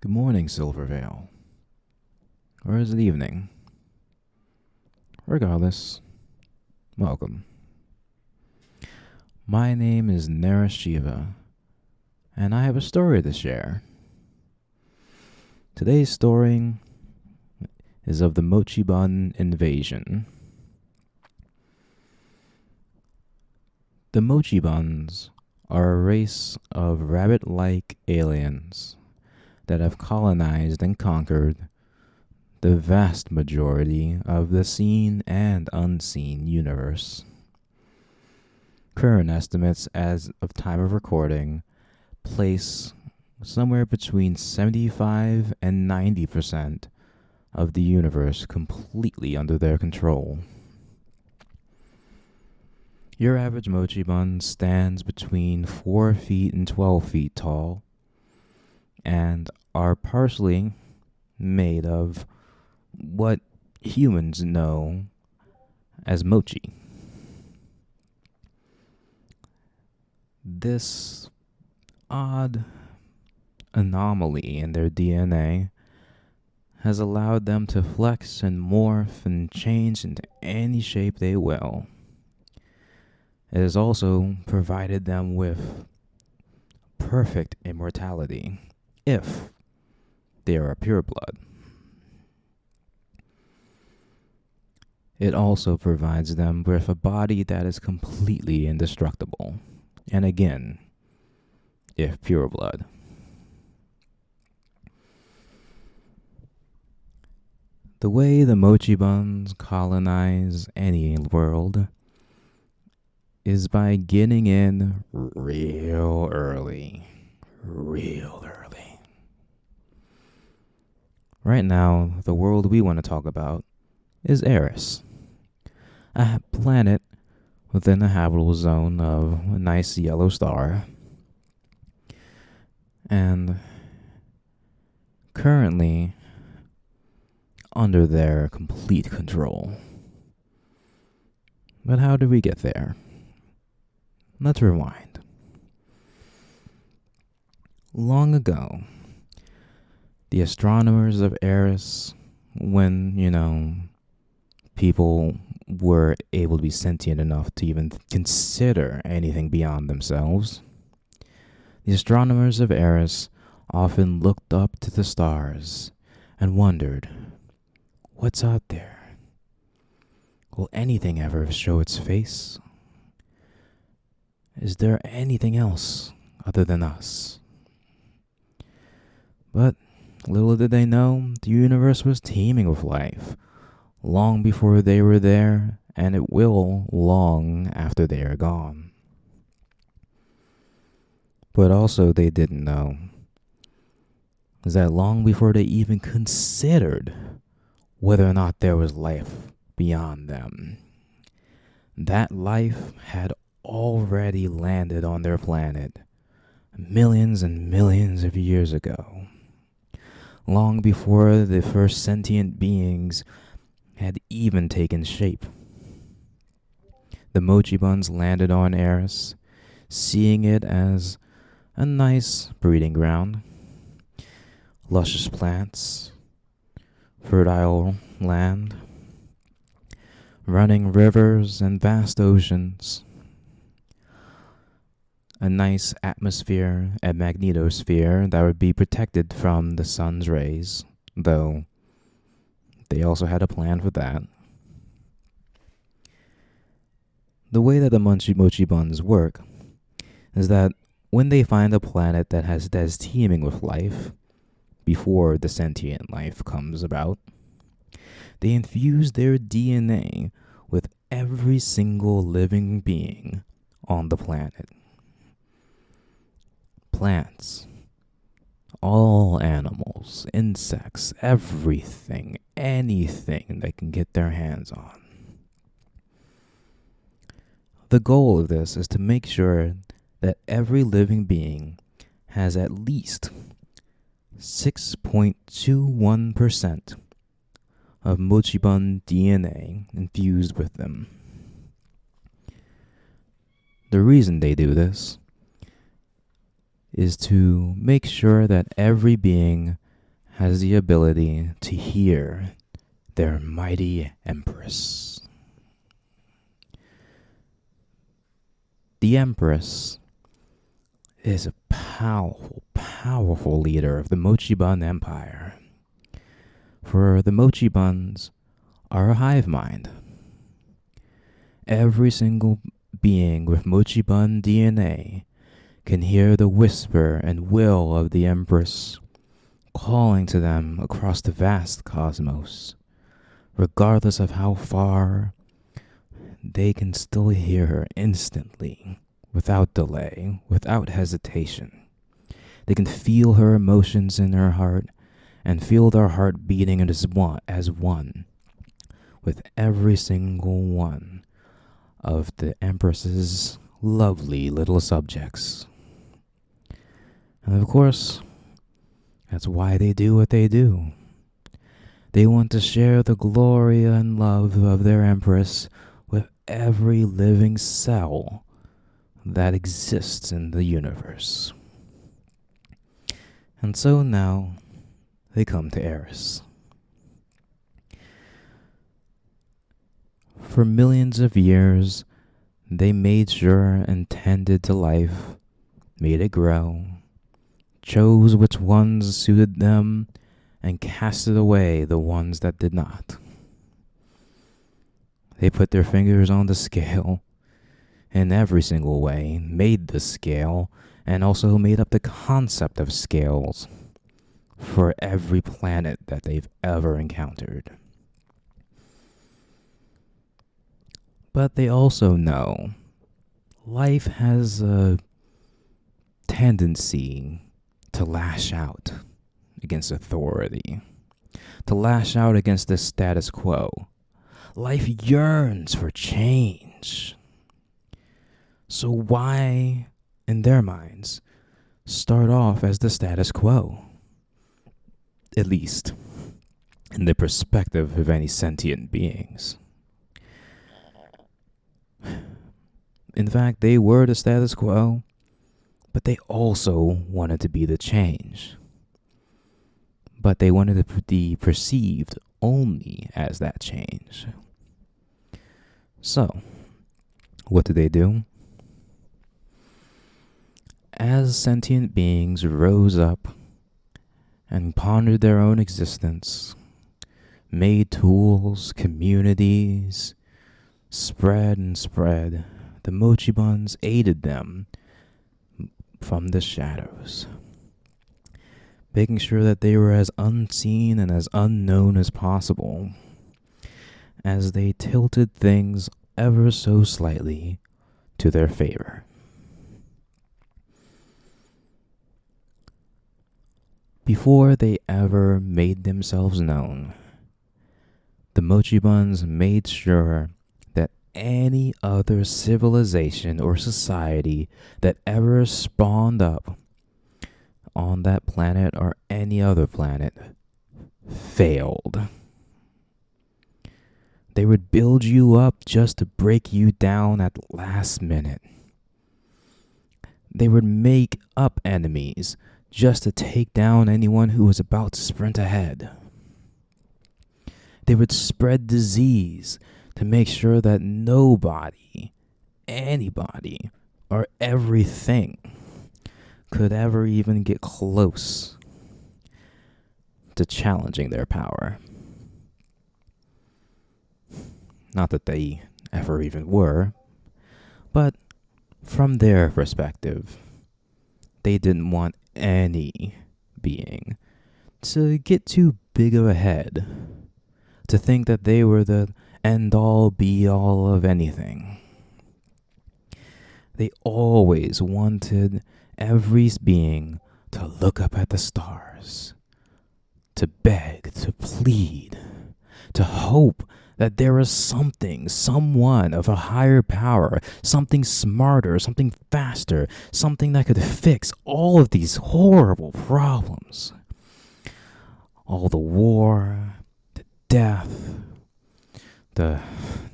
Good morning, SilverVale. Or is it evening? Regardless, welcome. My name is Narashiva, and I have a story to share. Today's story is of the Mochibun invasion. The Mochibuns are a race of rabbit-like aliens that have colonized and conquered the vast majority of the seen and unseen universe. Current estimates as of time of recording place somewhere between 75 and 90% of the universe completely under their control. Your average Mochibun stands between 4 feet and 12 feet tall and are partially made of what humans know as mochi. This odd anomaly in their DNA has allowed them to flex and morph and change into any shape they will. It has also provided them with perfect immortality if they are a pureblood. It also provides them with a body that is completely indestructible. And again, if pureblood. The way the Mochibuns colonize any world is by getting in real early. Right now, the world we want to talk about is Eris, a planet within the habitable zone of a nice yellow star, and currently under their complete control. But how did we get there? Let's rewind. Long ago, the astronomers of Eris, when, people were able to be sentient enough to even consider anything beyond themselves, the astronomers of Eris often looked up to the stars and wondered, what's out there? Will anything ever show its face? Is there anything else other than us? But little did they know, the universe was teeming with life long before they were there, and it will long after they are gone. But also they didn't know is that long before they even considered whether or not there was life beyond them, that life had already landed on their planet millions and millions of years ago, long before the first sentient beings had even taken shape. The Mochibuns landed on Eris, seeing it as a nice breeding ground, luscious plants, fertile land, running rivers and vast oceans, a nice atmosphere and magnetosphere that would be protected from the sun's rays, though they also had a plan for that. The way that the Mochibuns work is that when they find a planet that is teeming with life, before the sentient life comes about, they infuse their DNA with every single living being on the planet. Plants, all animals, insects, everything, anything they can get their hands on. The goal of this is to make sure that every living being has at least 6.21% of Mochibun DNA infused with them. The reason they do this is to make sure that every being has the ability to hear their mighty Empress. The Empress is a powerful, powerful leader of the Mochibun Empire. For the Mochibuns are a hive mind. Every single being with Mochibun DNA can hear the whisper and will of the Empress calling to them across the vast cosmos. Regardless of how far, they can still hear her instantly, without delay, without hesitation. They can feel her emotions in her heart and feel their heart beating as one with every single one of the Empress's lovely little subjects. And of course, that's why they do what they do. They want to share the glory and love of their Empress with every living cell that exists in the universe. And so now they come to Eris. For millions of years, they made sure and tended to life, made it grow, chose which ones suited them, and casted away the ones that did not. They put their fingers on the scale in every single way, made the scale, and also made up the concept of scales for every planet that they've ever encountered. But they also know life has a tendency to lash out against authority, to lash out against the status quo. Life yearns for change. So why, in their minds, start off as the status quo? At least, in the perspective of any sentient beings. In fact, they were the status quo, but they also wanted to be the change. But they wanted to be perceived only as that change. So, what did they do? As sentient beings rose up and pondered their own existence, made tools, communities, spread, the Mochibuns aided them from the shadows, making sure that they were as unseen and as unknown as possible, as they tilted things ever so slightly to their favor. Before they ever made themselves known, the Mochibuns made sure that any other civilization or society that ever spawned up on that planet or any other planet failed. They would build you up just to break you down at the last minute. They would make up enemies just to take down anyone who was about to sprint ahead. They would spread disease to make sure that nobody, anybody, or everything could ever even get close to challenging their power. Not that they ever even were, but from their perspective, they didn't want any being to get too big of a head, to think that they were the end-all, be-all of anything. They always wanted every being to look up at the stars, to beg, to plead, to hope that there is something, someone of a higher power, something smarter, something faster, something that could fix all of these horrible problems. All the war, the death, the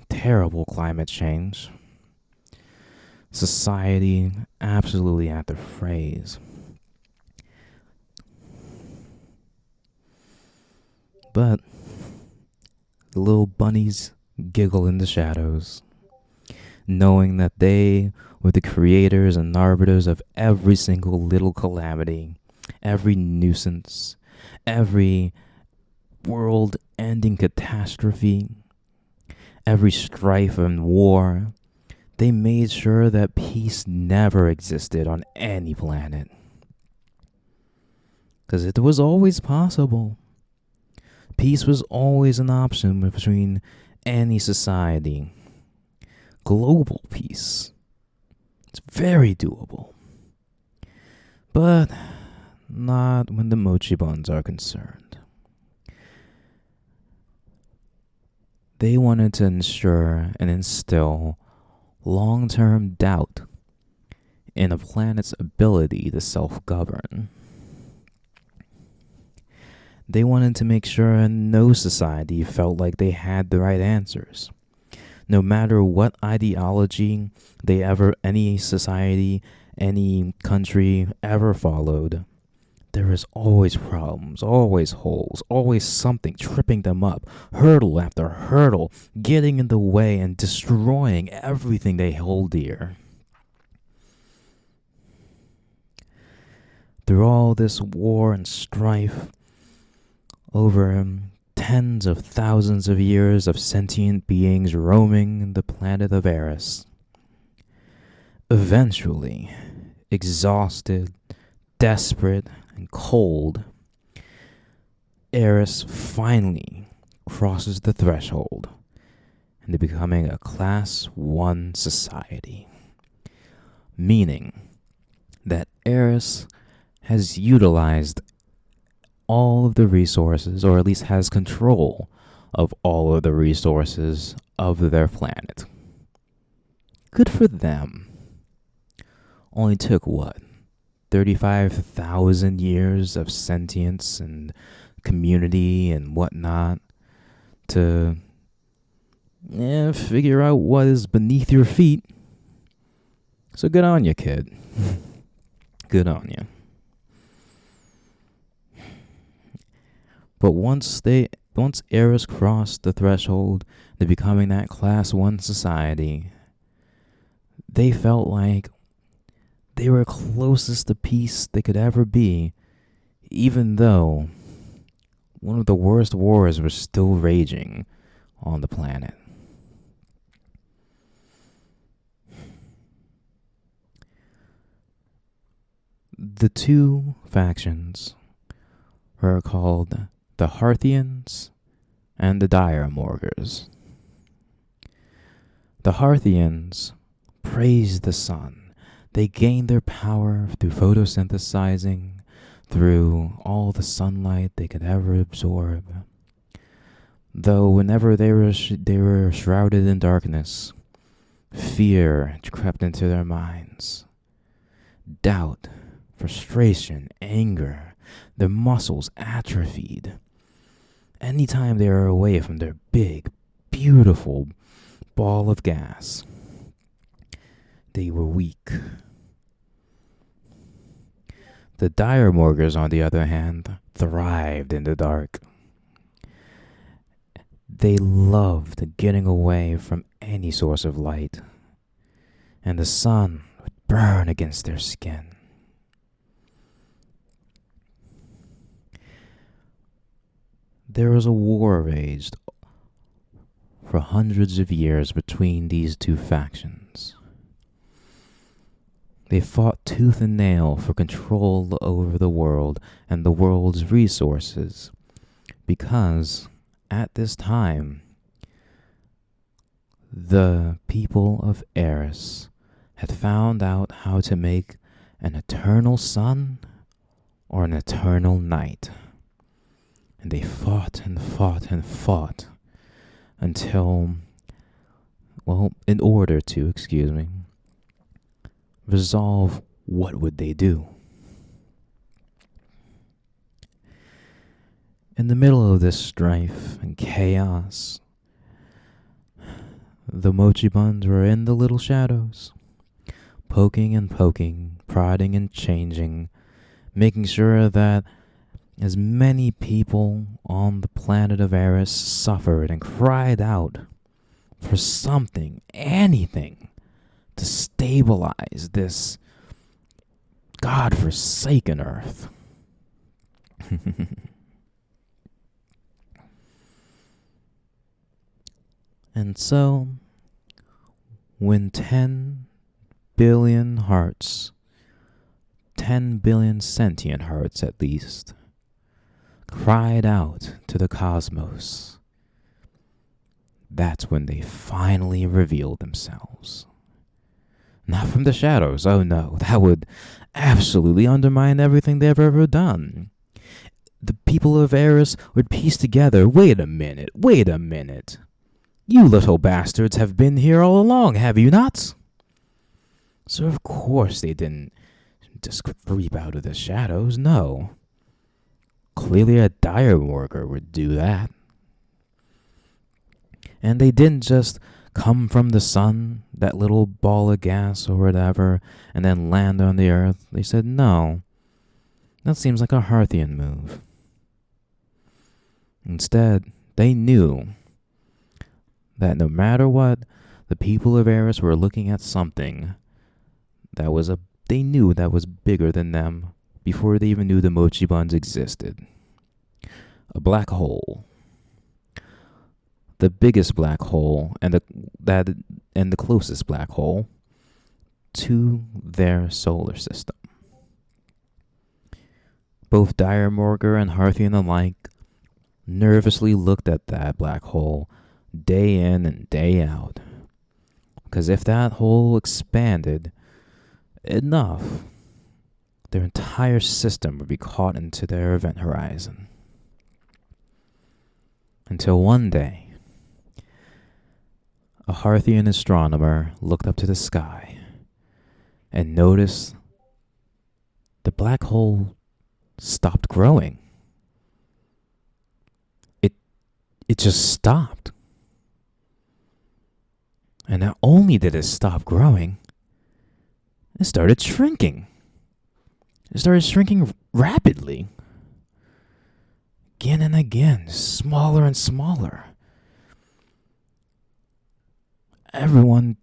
terrible climate change, society absolutely at the phrase. But the little bunnies giggle in the shadows, knowing that they were the creators and arbiters of every single little calamity, every nuisance, every world ending catastrophe, every strife and war. They made sure that peace never existed on any planet. Because it was always possible. Peace was always an option between any society. Global peace. It's very doable. But not when the Mochibuns are concerned. They wanted to ensure and instill long-term doubt in a planet's ability to self-govern. They wanted to make sure no society felt like they had the right answers. No matter what ideology any society, any country ever followed, there is always problems, always holes, always something tripping them up, hurdle after hurdle, getting in the way and destroying everything they hold dear. Through all this war and strife, over tens of thousands of years of sentient beings roaming the planet of Eris, eventually, exhausted, desperate, and cold, Eris finally crosses the threshold into becoming a Class 1 society, meaning that Eris has utilized all of the resources, or at least has control of all of the resources of their planet. Good for them. Only took 35,000 years of sentience and community and whatnot to figure out what is beneath your feet. So good on you, kid. Good on you. But once Eris crossed the threshold to becoming that Class 1 society, they felt like they were closest to peace they could ever be, even though one of the worst wars was still raging on the planet. The two factions were called the Harthians and the Diremorgers. The Harthians praised the sun. They gained their power through photosynthesizing, through all the sunlight they could ever absorb. Though whenever they were shrouded in darkness, fear crept into their minds. Doubt, frustration, anger, their muscles atrophied. Anytime they were away from their big, beautiful ball of gas, they were weak. The Diremorgers, on the other hand, thrived in the dark. They loved getting away from any source of light, and the sun would burn against their skin. There was a war waged for hundreds of years between these two factions. They fought tooth and nail for control over the world and the world's resources, because at this time, the people of Eris had found out how to make an eternal sun or an eternal night. And they fought and fought and fought until, in order to, resolve what would they do. In the middle of this strife and chaos, the Mochibuns were in the little shadows, poking and poking, prodding and changing, making sure that as many people on the planet of Eris suffered and cried out for something, anything, to stabilize this God-forsaken Earth. And so, when 10 billion hearts, 10 billion sentient hearts at least, cried out to the cosmos, that's when they finally revealed themselves. Not from the shadows, oh no, that would absolutely undermine everything they've ever done. The people of Eris would piece together, wait a minute. You little bastards have been here all along, have you not? So of course they didn't just creep out of the shadows, no. Clearly a dire worker would do that. And they didn't just come from the sun, that little ball of gas or whatever, and then land on the earth. They said, no, that seems like a Hearthian move. Instead, they knew that no matter what, the people of Eris were looking at something that they knew that was bigger than them before they even knew the Mochibuns existed. A black hole. The biggest black hole and the closest black hole to their solar system. Both Dire Morgar and Hearthian alike nervously looked at that black hole day in and day out. Because if that hole expanded enough, their entire system would be caught into their event horizon. Until one day, a Hearthian astronomer looked up to the sky and noticed the black hole stopped growing. It just stopped. And not only did it stop growing, it started shrinking. It started shrinking rapidly. Again and again, smaller and smaller. Everyone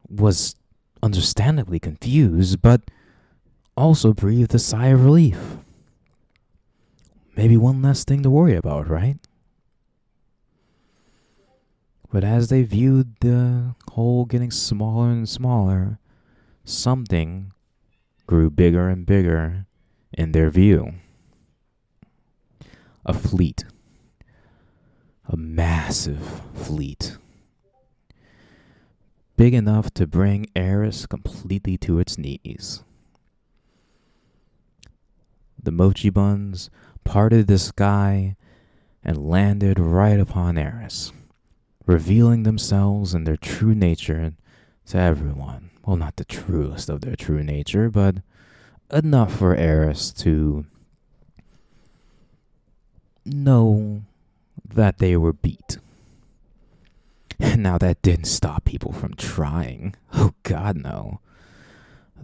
was understandably confused, but also breathed a sigh of relief. Maybe one less thing to worry about, right? But as they viewed the hole getting smaller and smaller, something grew bigger and bigger in their view. A fleet. A massive fleet. Big enough to bring Eris completely to its knees. The Mochibuns parted the sky and landed right upon Eris, revealing themselves and their true nature to everyone. Well, not the truest of their true nature, but enough for Eris to know that they were beat. Now that didn't stop people from trying. Oh God, no.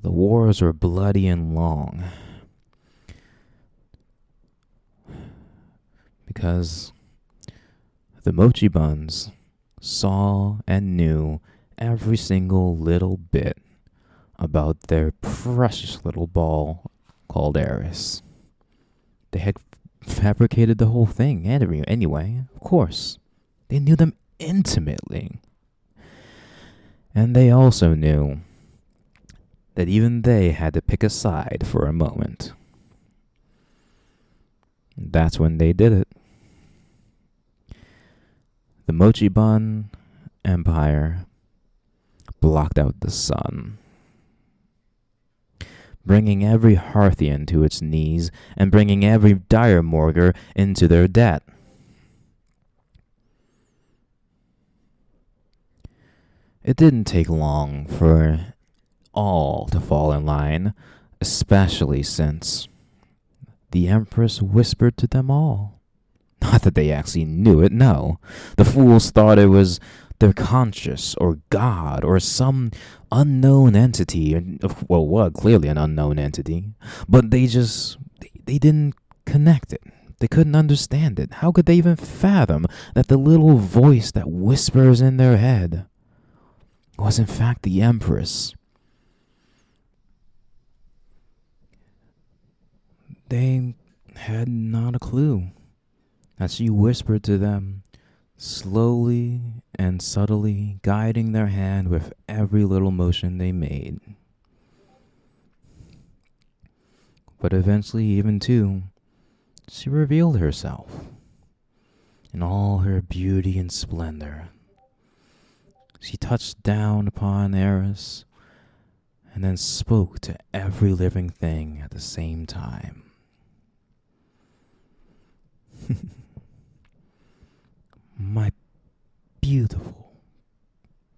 The wars were bloody and long. Because the Mochibuns saw and knew every single little bit about their precious little ball called Eris. They had fabricated the whole thing anyway, of course. They knew them intimately. And they also knew that even they had to pick a side for a moment. That's when they did it. The Mochibun Empire blocked out the sun, bringing every Hearthian to its knees and bringing every Dire Morgar into their debt. It didn't take long for all to fall in line, especially since the Empress whispered to them all. Not that they actually knew it, no. The fools thought it was their conscience or God or some unknown entity. Well, clearly an unknown entity. But they didn't connect it. They couldn't understand it. How could they even fathom that the little voice that whispers in their head was in fact the Empress? They had not a clue as she whispered to them, slowly and subtly guiding their hand with every little motion they made. But eventually, even too, she revealed herself in all her beauty and splendor. She touched down upon Eris and then spoke to every living thing at the same time. My beautiful,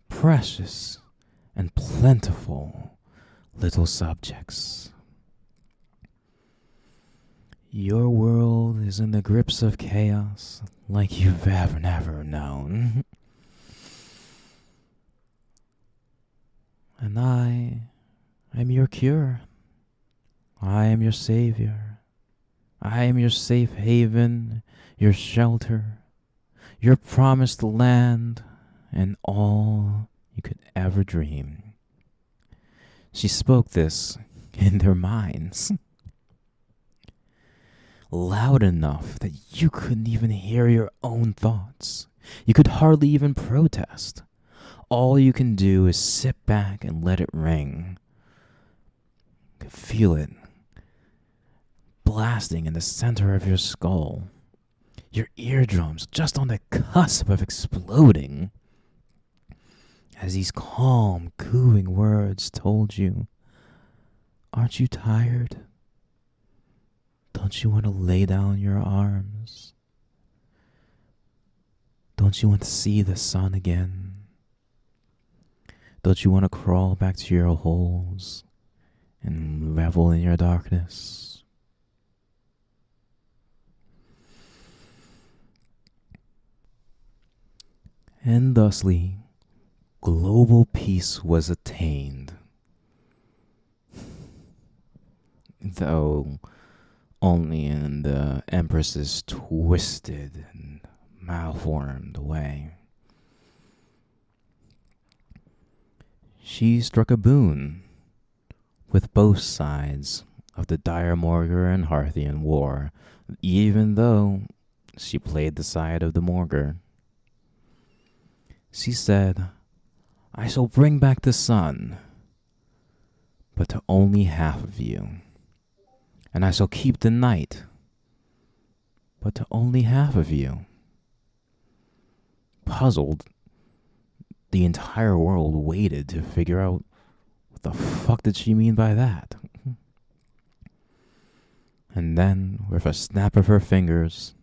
precious, and plentiful little subjects. Your world is in the grips of chaos like you've ever never known. And I am your cure. I am your savior. I am your safe haven, your shelter, your promised land, and all you could ever dream. She spoke this in their minds, loud enough that you couldn't even hear your own thoughts. You could hardly even protest. All you can do is sit back and let it ring. You could feel it blasting in the center of your skull. Your eardrums just on the cusp of exploding. As these calm, cooing words told you, aren't you tired? Don't you want to lay down your arms? Don't you want to see the sun again? Don't you want to crawl back to your holes and revel in your darkness? And thusly, global peace was attained. Though only in the Empress's twisted and malformed way. She struck a boon with both sides of the dire Morgar and Harthian war, even though she played the side of the Morgar. She said, I shall bring back the sun, but to only half of you. And I shall keep the night, but to only half of you. Puzzled, the entire world waited to figure out what the fuck did she mean by that. And then, with a snap of her fingers,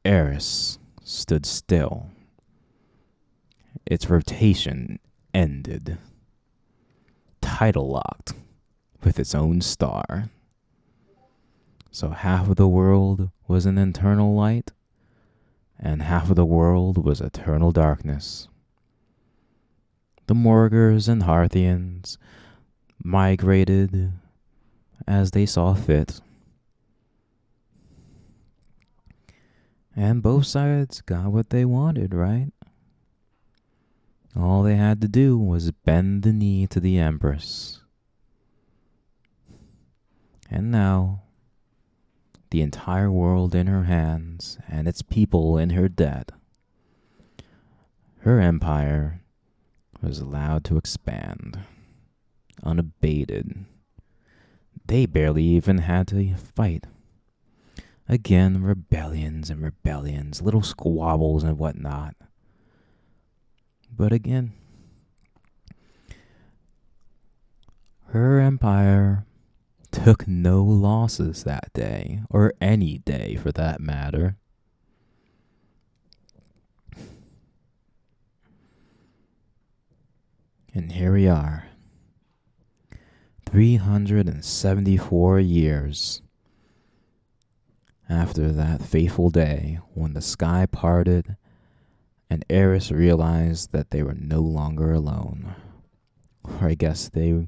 Eris stood still. Its rotation ended, tidal locked with its own star. So half of the world was an eternal light, and half of the world was eternal darkness. The Morgars and Harthians migrated as they saw fit, and both sides got what they wanted, right? All they had to do was bend the knee to the Empress. And now, the entire world in her hands and its people in her debt, her empire was allowed to expand, unabated. They barely even had to fight. Again, rebellions and rebellions, little squabbles and whatnot. But again, her empire took no losses that day, or any day for that matter. And here we are, 374 years after that fateful day when the sky parted and Eris realized that they were no longer alone. Or I guess they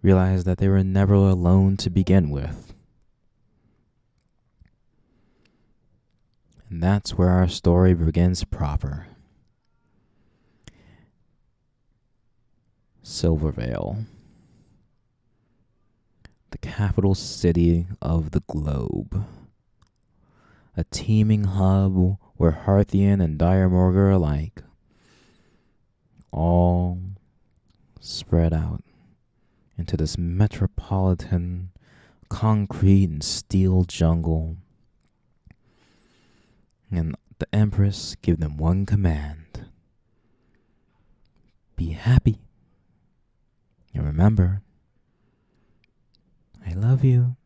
realized that they were never alone to begin with. And that's where our story begins proper. SilverVale, the capital city of the globe. A teeming hub where Harthian and Diremorg are alike, all spread out into this metropolitan concrete and steel jungle. And the Empress gave them one command: be happy. And remember, I love you.